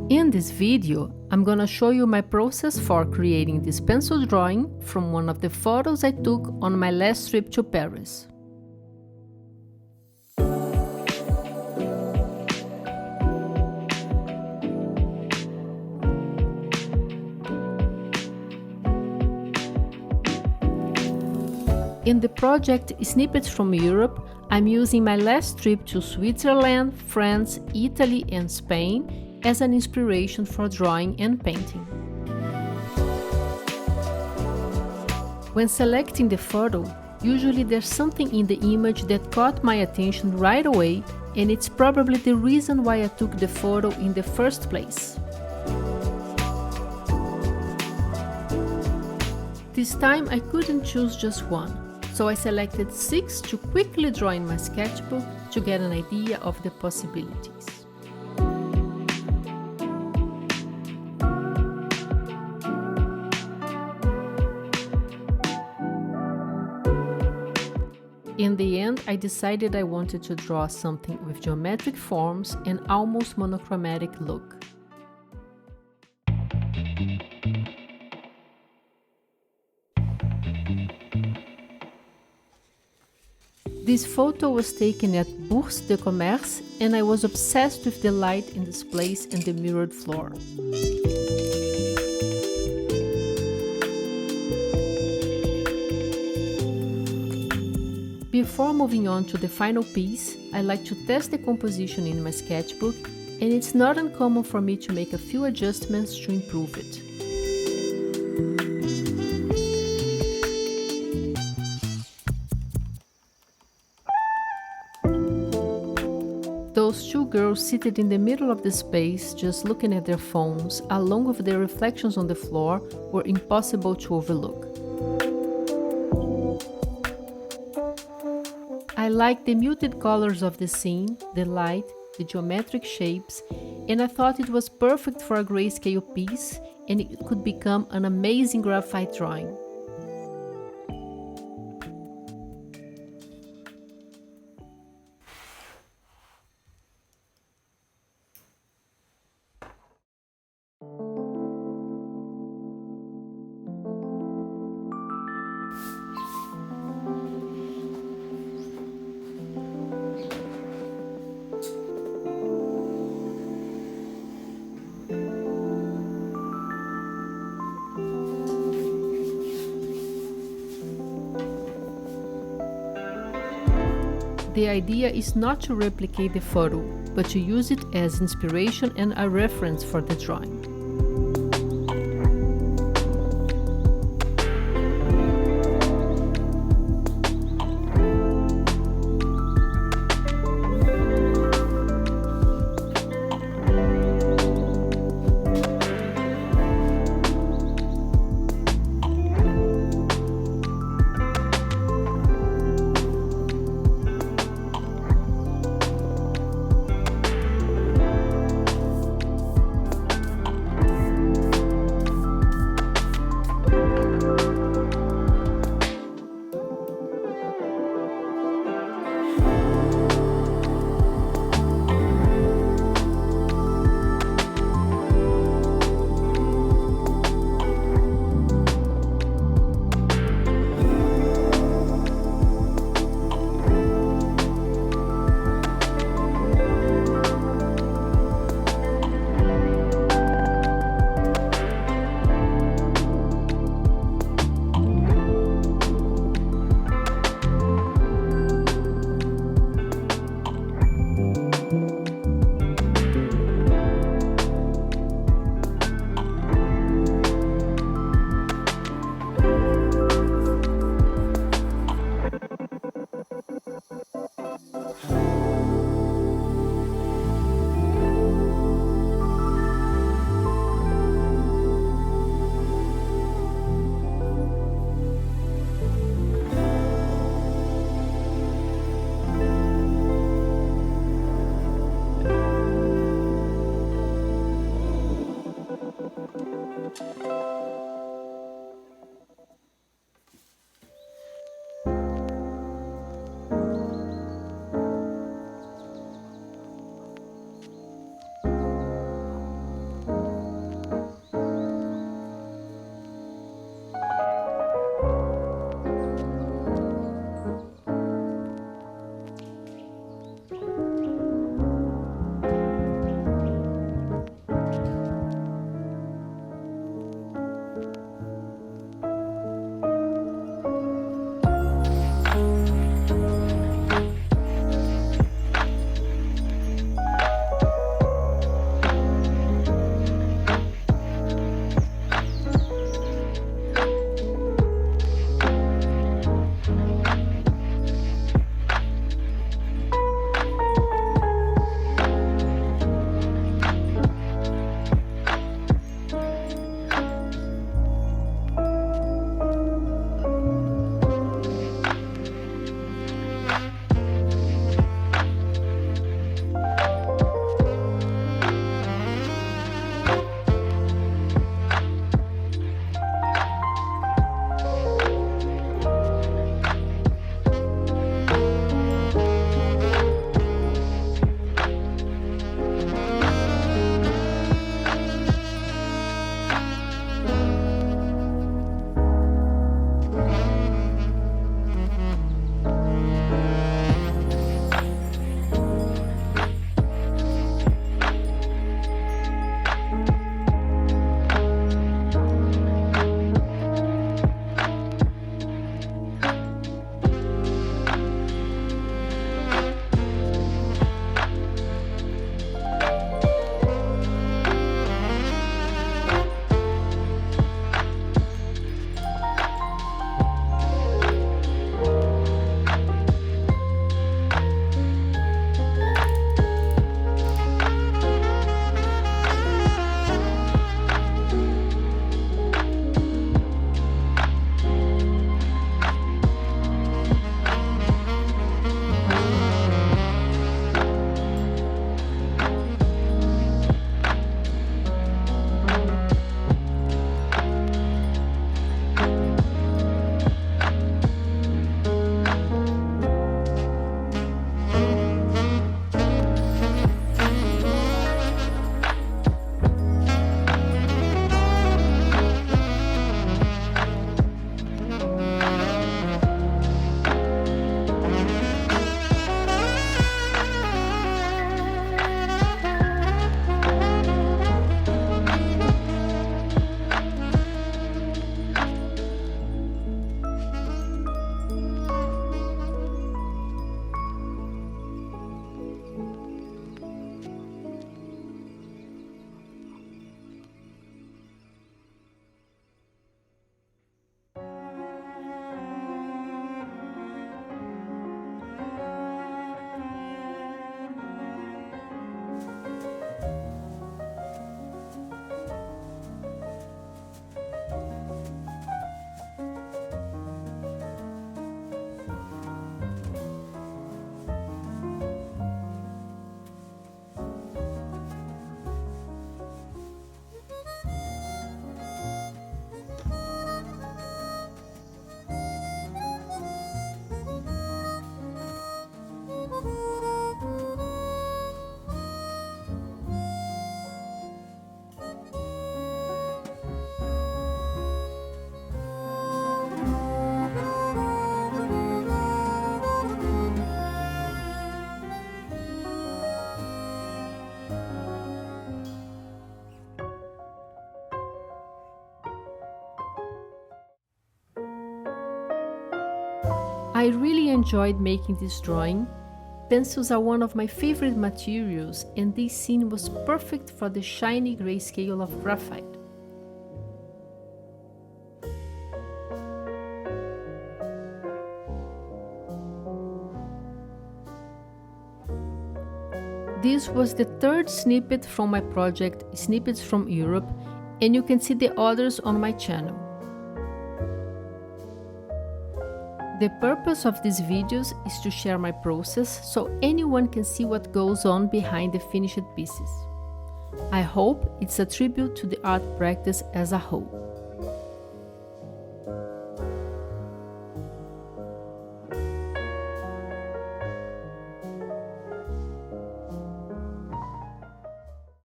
In this video, I'm gonna show you my process for creating this pencil drawing from one of the photos I took on my last trip to Paris. In the project Snippets from Europe, I'm using my last trip to Switzerland, France, Italy and Spain as an inspiration for drawing and painting. When selecting the photo, usually there's something in the image that caught my attention right away, and it's probably the reason why I took the photo in the first place. This time I couldn't choose just one, so I selected 6 to quickly draw in my sketchbook to get an idea of the possibilities. In the end, I decided I wanted to draw something with geometric forms and almost monochromatic look. This photo was taken at Bourse de Commerce, and I was obsessed with the light in this place and the mirrored floor. Before moving on to the final piece, I like to test the composition in my sketchbook, and it's not uncommon for me to make a few adjustments to improve it. Those two girls seated in the middle of the space, just looking at their phones, along with their reflections on the floor, were impossible to overlook. I liked the muted colors of the scene, the light, the geometric shapes, and I thought it was perfect for a grayscale piece, and it could become an amazing graphite drawing. The idea is not to replicate the photo, but to use it as inspiration and a reference for the drawing. I really enjoyed making this drawing. Pencils are one of my favorite materials, and this scene was perfect for the shiny grayscale of graphite. This was the third snippet from my project Snippets from Europe, and you can see the others on my channel. The purpose of these videos is to share my process so anyone can see what goes on behind the finished pieces. I hope it's a tribute to the art practice as a whole.